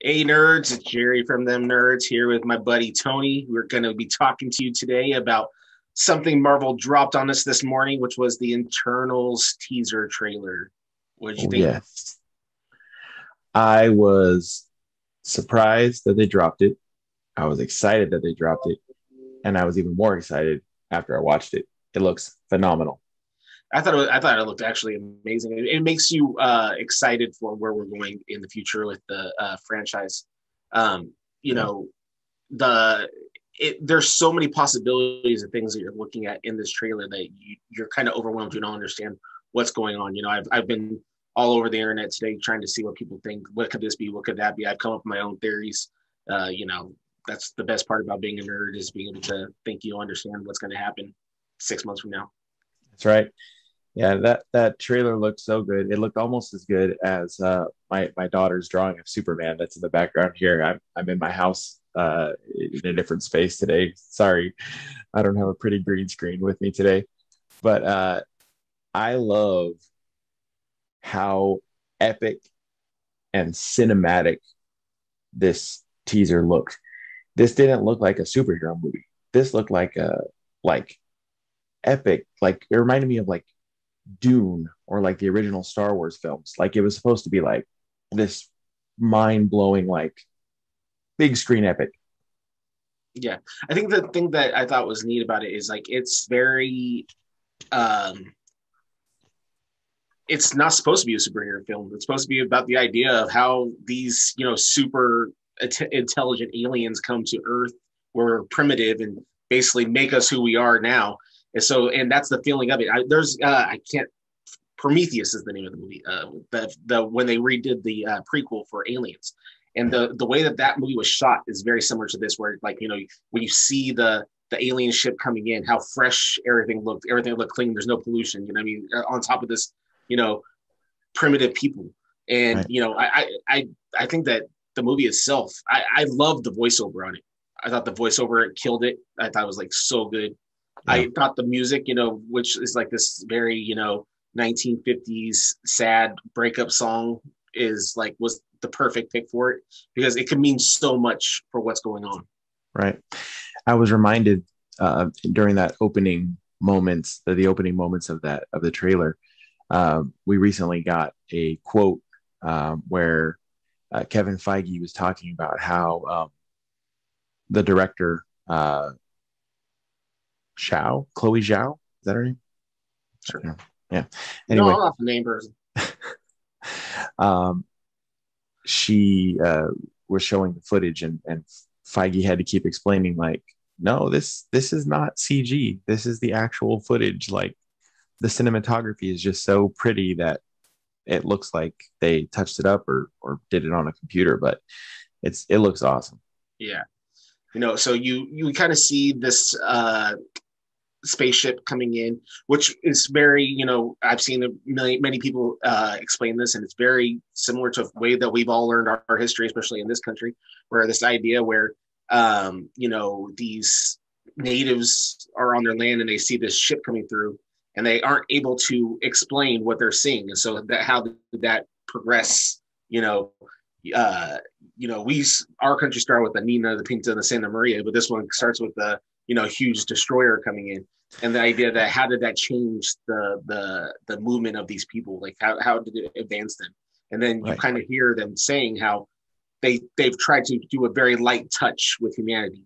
Hey nerds, it's Jerry from Them Nerds here with my buddy Tony. We're going to be talking to you today about something Marvel dropped on us this morning, which was the Internals teaser trailer. What did you Oh, think? yes. I was surprised that they dropped it. I was excited that they dropped it. And I was even more excited after I watched it. It looks phenomenal. I thought it looked actually amazing. It makes you excited for where we're going in the future with the franchise. Um, you Yeah. know, the there's so many possibilities of things that you're looking at in this trailer that you're kind of overwhelmed. You don't understand what's going on. I've been all over the internet today trying to see what people think. What could this be? What could that be? I've come up with my own theories. That's the best part about being a nerd is being able to think you understand what's going to happen 6 months from now. That's right. Yeah, that trailer looked so good. It looked almost as good as my daughter's drawing of Superman that's in the background here. I'm in my house in a different space today. Sorry, I don't have a pretty green screen with me today. But I love how epic and cinematic this teaser looked. This didn't look like a superhero movie. This looked like a like epic. Like it reminded me of like Dune or like the original Star Wars films. Like it was supposed to be like this mind blowing, like big screen epic. Yeah, I think the thing that I thought was neat about it is like um, it's not supposed to be a superhero film. It's supposed to be about the idea of how these, super intelligent aliens come to Earth. We're primitive and basically make us who we are now. And that's the feeling of it. I can't. Prometheus is the name of the movie. The when they redid the prequel for Aliens, and the way that movie was shot is very similar to this, where like when you see the alien ship coming in, how fresh everything looked clean. There's no pollution. You know, what I mean, on top of this, you know, primitive people. And Right. I think that the movie itself, I love the voiceover on it. I thought the voiceover killed it. I thought it was like so good. Yeah. I thought the music, which is like this very, 1950s sad breakup song was the perfect pick for it because it could mean so much for what's going on. Right. I was reminded during that the opening moments of the trailer. We recently got a quote where Kevin Feige was talking about how the director Chloe Zhao, is that her name? Sure. Yeah. No, Anyway, I'm not the name person. um, she was showing the footage, and Feige had to keep explaining, like, no, this is not CG. This is the actual footage. Like the cinematography is just so pretty that it looks like they touched it up or did it on a computer, but it looks awesome. Yeah. So you kind of see this spaceship coming in, which is very, I've seen many people explain this, and it's very similar to the way that we've all learned our history, especially in this country, where this idea where, these natives are on their land and they see this ship coming through and they aren't able to explain what they're seeing. And so how did that progress, you know, uh, our country started with the Nina, the Pinta, and the Santa Maria, but this one starts with the huge destroyer coming in, and the idea that how did that change the movement of these people? Like how did it advance them? And then you Right. kind of hear them saying how they've tried to do a very light touch with humanity.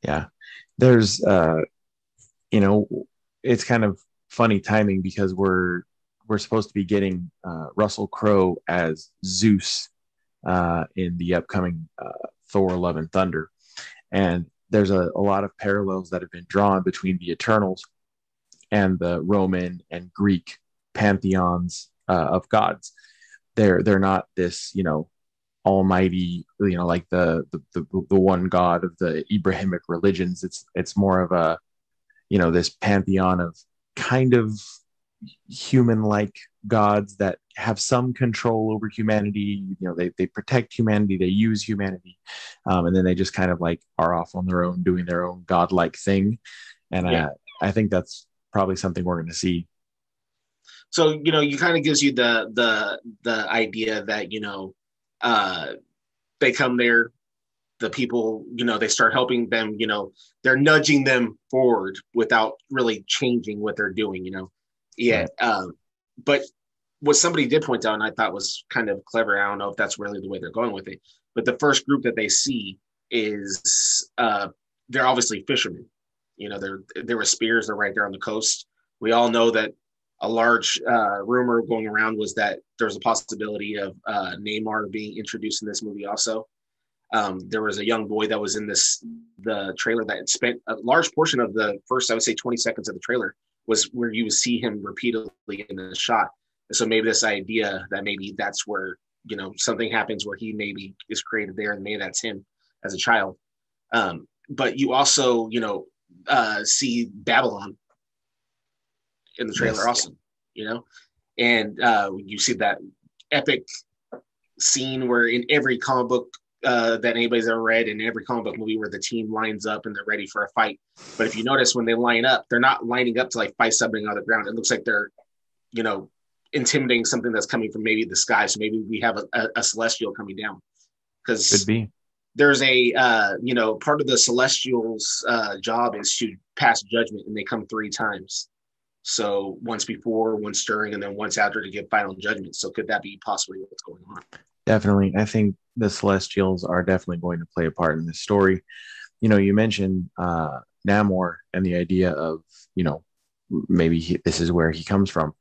Yeah. There's you know, it's kind of funny timing because we're supposed to be getting Russell Crowe as Zeus in the upcoming Thor: Love and Thunder, and there's a lot of parallels that have been drawn between the Eternals and the Roman and Greek pantheons of gods. They're not this almighty, like the one God of the Abrahamic religions. It's more of a this pantheon of kind of human like gods that have some control over humanity. They protect humanity, they use humanity, and then they just kind of like are off on their own doing their own godlike thing. And Yeah. I think that's probably something we're going to see. So you kind of gives you the idea that uh, they come there, the people, they start helping them, they're nudging them forward without really changing what they're doing, Yeah. Right. But what somebody did point out, and I thought was kind of clever, I don't know if that's really the way they're going with it, but the first group that they see is they're obviously fishermen. There were spears, they're right there on the coast. We all know that a large rumor going around was that there was a possibility of Neymar being introduced in this movie also. There was a young boy that was in the trailer that had spent a large portion of the first, I would say 20 seconds of the trailer was where you would see him repeatedly in the shot. And so maybe this idea that maybe that's where, something happens where he maybe is created there and maybe that's him as a child. But you also, see Babylon in the trailer Yes. also, and you see that epic scene where in every comic book that anybody's ever read, in every comic book movie where the team lines up and they're ready for a fight. But if you notice when they line up, they're not lining up to like fight something on the ground. It looks like they're, intimidating something that's coming from maybe the sky. So maybe we have a celestial coming down Could because be. there's a, part of the celestials job is to pass judgment, and they come 3 times. So once before, once during, and then once after to give final judgment. So could that be possibly what's going on? Definitely. I think the Celestials are definitely going to play a part in this story. You mentioned Namor and the idea of, maybe this is where he comes from.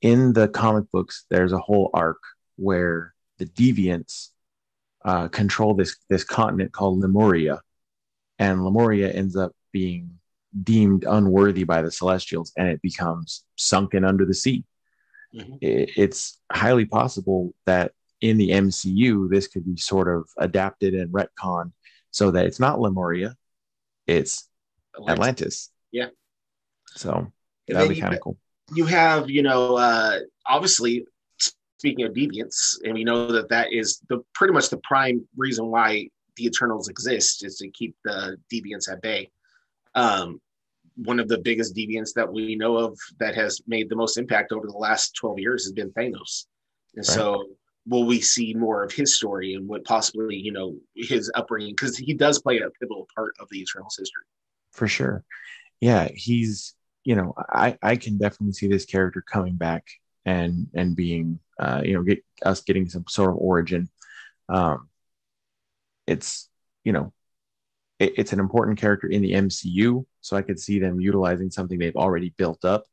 In the comic books, there's a whole arc where the Deviants control this continent called Lemuria, and Lemuria ends up being deemed unworthy by the Celestials, and it becomes sunken under the sea. Mm-hmm. It's highly possible that in the MCU, this could be sort of adapted and retconned so that it's not Lemuria, it's Atlantis. Yeah. So that'd be kind of cool. You have, obviously, speaking of deviants, and we know that is pretty much the prime reason why the Eternals exist, is to keep the deviants at bay. One of the biggest deviants that we know of that has made the most impact over the last 12 years has been Thanos. And right. So will we see more of his story and what possibly, his upbringing, because he does play a pivotal part of the Eternals history. For sure. Yeah, he's, I can definitely see this character coming back and being, get us getting some sort of origin. It's, it's an important character in the MCU, so I could see them utilizing something they've already built up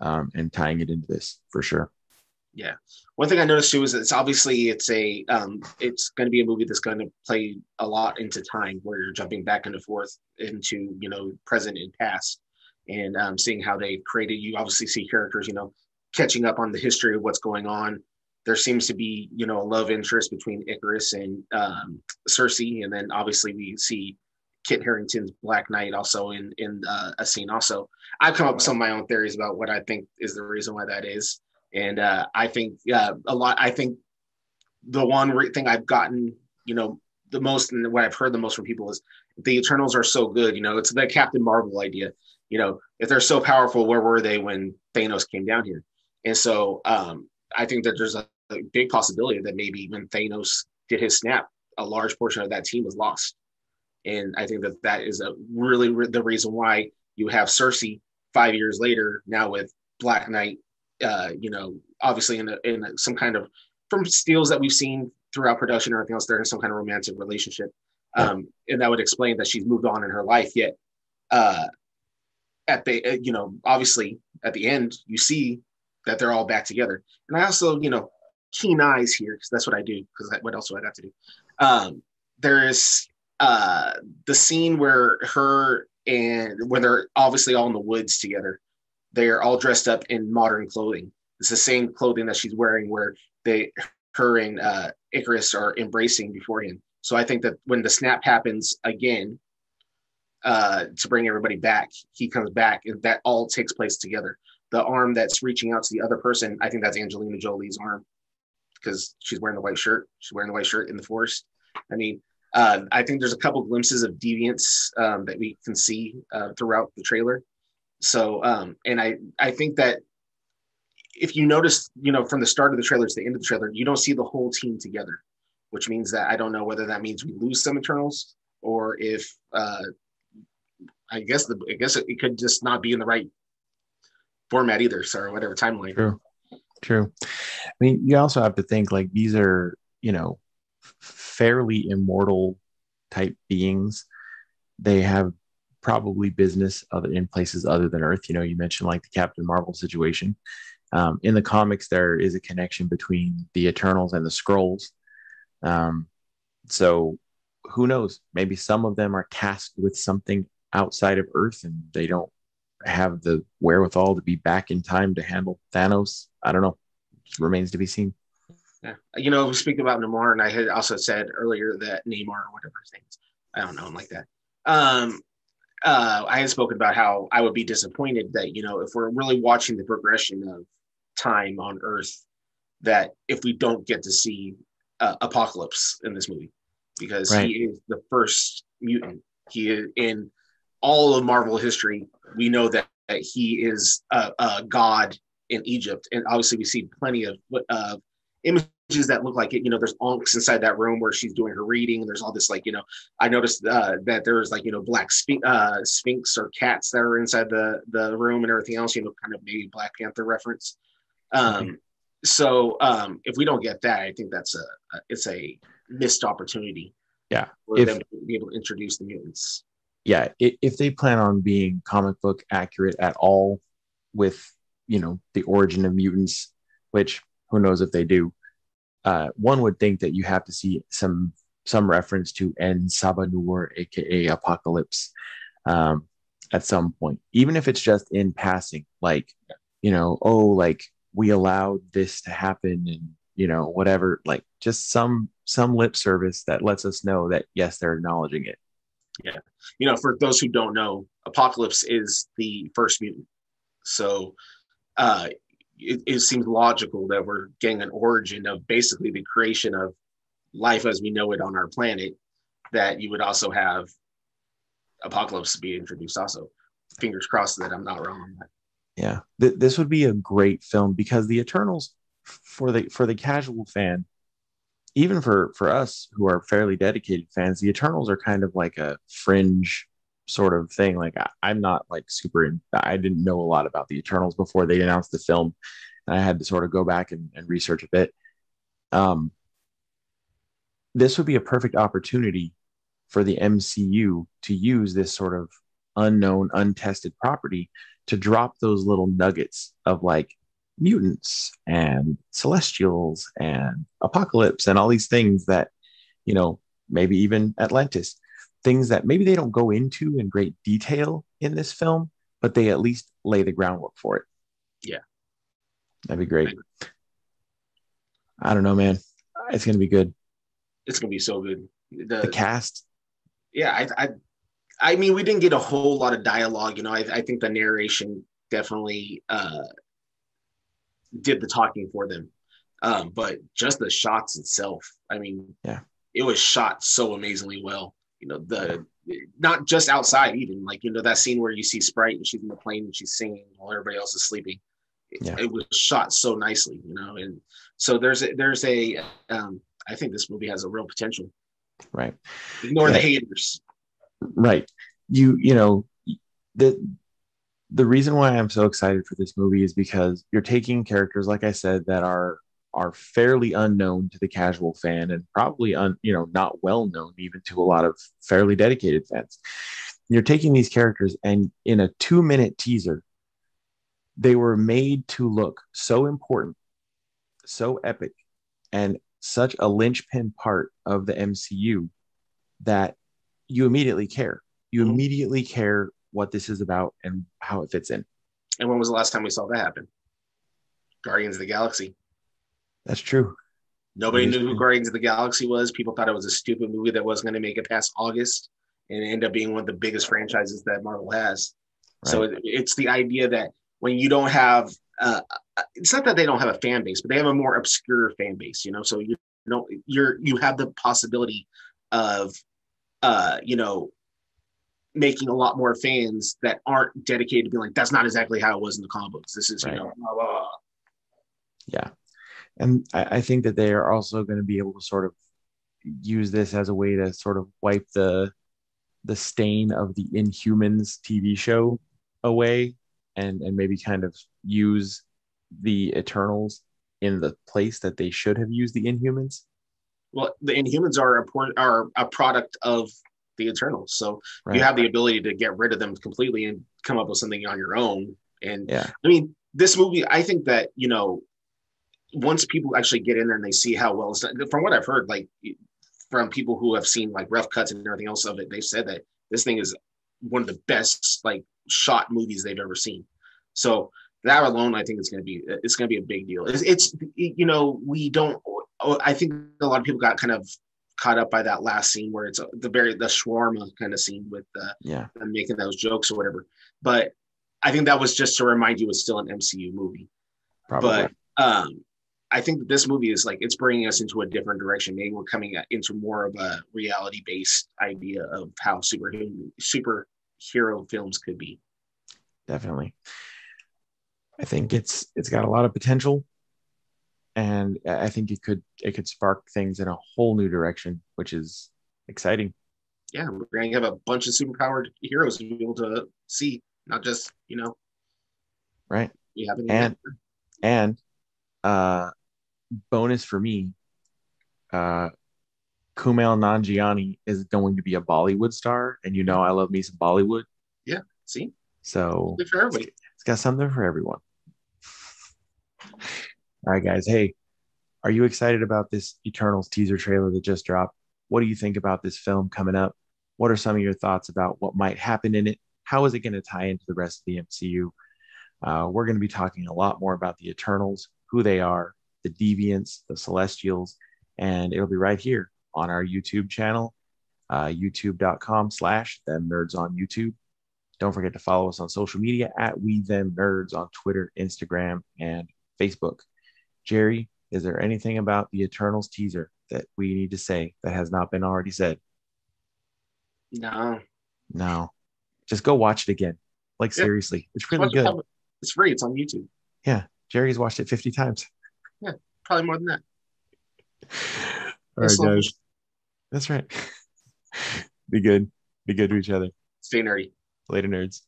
and tying it into this for sure. Yeah. One thing I noticed too is it's obviously it's going to be a movie that's going to play a lot into time, where you're jumping back and forth into, present and past, and seeing how they created. You obviously see characters, catching up on the history of what's going on. There seems to be, a love interest between Ikaris and Sersi, and then obviously we see Kit Harington's Black Knight also in a scene. Also, I've come up with some of my own theories about what I think is the reason why that is. And I think a lot. I think the one thing I've gotten, the most, and what I've heard the most from people is the Eternals are so good. It's the Captain Marvel idea. If they're so powerful, where were they when Thanos came down here? And so I think that there's a big possibility that maybe when Thanos did his snap, a large portion of that team was lost. And I think that is really the reason why you have Sersi 5 years later now with Black Knight. Obviously in some kind of, from steals that we've seen throughout production or anything else, there is some kind of romantic relationship. And that would explain that she's moved on in her life. Yet at the, obviously at the end, you see that they're all back together. And I also, keen eyes here, because that's what I do, because what else do I got to do? There is the scene where when they're obviously all in the woods together, they're all dressed up in modern clothing. It's the same clothing that she's wearing where her and Ikaris are embracing beforehand. So I think that when the snap happens again, to bring everybody back, he comes back, and that all takes place together. The arm that's reaching out to the other person, I think that's Angelina Jolie's arm, because she's wearing the white shirt. She's wearing the white shirt in the forest. I mean, I think there's a couple glimpses of deviance that we can see throughout the trailer. So, and I think that if you notice, from the start of the trailer to the end of the trailer, you don't see the whole team together. which means that I don't know whether that means we lose some Eternals or if I guess it could just not be in the right format either. So whatever timeline. True. I mean, you also have to think like these are, fairly immortal type beings. They have probably business in places other than Earth. You mentioned like the Captain Marvel situation. In the comics, there is a connection between the Eternals and the Skrulls. So who knows? Maybe some of them are tasked with something outside of Earth and they don't have the wherewithal to be back in time to handle Thanos. I don't know. It remains to be seen. Yeah. We speak about Namor, and I had also said earlier that Neymar, or whatever his name is, I don't know him like that. I had spoken about how I would be disappointed that, if we're really watching the progression of time on Earth, that if we don't get to see Apocalypse in this movie, because Right. he is the first mutant. He is in all of Marvel history. We know that he is a god in Egypt, and obviously we see plenty of images that look like it. There's Onks inside that room where she's doing her reading, and there's all this I noticed that there was black sphinx or cats that are inside the room and everything else. Kind of maybe Black Panther reference. So if we don't get that, I think it's a missed opportunity. Yeah, for them to be able to introduce the mutants. Yeah, if they plan on being comic book accurate at all with the origin of mutants, which who knows if they do, one would think that you have to see some reference to En-Sabah-Nur, aka Apocalypse, at some point, even if it's just in passing, like like we allowed this to happen and whatever, like just some lip service that lets us know that yes, they're acknowledging it. Yeah. For those who don't know, Apocalypse is the first mutant. So it seems logical that we're getting an origin of basically the creation of life as we know it on our planet, that you would also have Apocalypse be introduced also. Fingers crossed that I'm not wrong on that. Yeah, this would be a great film because the Eternals, for the casual fan, even for us who are fairly dedicated fans, the Eternals are kind of like a fringe sort of thing. Like I'm not like I didn't know a lot about the Eternals before they announced the film, and I had to sort of go back and research a bit. This would be a perfect opportunity for the MCU to use this sort of unknown, untested property to drop those little nuggets of like mutants and celestials and apocalypse and all these things that, maybe even Atlantis, things that maybe they don't go into in great detail in this film, but they at least lay the groundwork for it. Yeah. That'd be great. I don't know, man. It's going to be good. It's going to be so good. The cast. Yeah. I mean, we didn't get a whole lot of dialogue. I think the narration definitely did the talking for them. But just the shots itself, I mean, yeah, it was shot so amazingly well. Not just outside, even like, that scene where you see Sprite and she's in the plane and she's singing while everybody else is sleeping. It was shot so nicely, and so there's a I think this movie has a real potential. Right. Ignore the haters. Right. The reason why I'm so excited for this movie is because you're taking characters, like I said, that are fairly unknown to the casual fan and probably not well known even to a lot of fairly dedicated fans. You're taking these characters and in a 2-minute teaser, they were made to look so important, so epic, and such a linchpin part of the MCU that you immediately care. You immediately care what this is about and how it fits in. And when was the last time we saw that happen? Guardians of the Galaxy. That's true. Nobody knew who Guardians of the Galaxy was. People thought it was a stupid movie that wasn't going to make it past August, and it ended up being one of the biggest franchises that Marvel has. Right. So it's the idea that when you don't have, it's not that they don't have a fan base, but they have a more obscure fan base. So you have the possibility of, making a lot more fans that aren't dedicated to being like, that's not exactly how it was in the comic books. This is, right. Blah, blah, blah. Yeah. And I think that they are also going to be able to sort of use this as a way to sort of wipe the stain of the Inhumans TV show away, and maybe kind of use the Eternals in the place that they should have used the Inhumans. Well, the Inhumans are a product of the Eternals, so you Right. have the ability to get rid of them completely and come up with something on your own. And Yeah. I mean, this movie, I think that once people actually get in there and they see how well it's done, from what I've heard, like from people who have seen like rough cuts and everything else of it, they've said that this thing is one of the best like shot movies they've ever seen. So that alone, I think it's going to be a big deal. It's we don't. I think a lot of people got kind of caught up by that last scene where it's the shawarma kind of scene with Yeah. them making those jokes or whatever. But I think that was just to remind you it's still an MCU movie. Probably. But I think that this movie is like it's bringing us into a different direction. Maybe we're coming into more of a reality-based idea of how superhero films could be. Definitely. I think it's got a lot of potential, and I think it could spark things in a whole new direction, which is exciting. Yeah, we're going to have a bunch of superpowered heroes to be able to see, not just Right. you have And bonus for me, uh Kumail Nanjiani is going to be a Bollywood star, and I love me some Bollywood. Yeah, see, So good for everybody. it's got something for everyone. All right, guys. Hey, are you excited about this Eternals teaser trailer that just dropped? What do you think about this film coming up? What are some of your thoughts about what might happen in it? How is it going to tie into the rest of the MCU? We're going to be talking a lot more about the Eternals, who they are, the Deviants, the Celestials, and it'll be right here on our YouTube channel, youtube.com/them nerds on YouTube. Don't forget to follow us on social media at We Them Nerds on Twitter, Instagram, and Facebook. Jerry, is there anything about the Eternals teaser that we need to say that has not been already said? No, No. Just go watch it again. Like, yeah, seriously, it's really good. It's free. It's on YouTube. Yeah. Jerry's watched it 50 times. Yeah, probably more than that. All right, guys. That's right. Be good. Be good to each other. Stay nerdy. Later, nerds.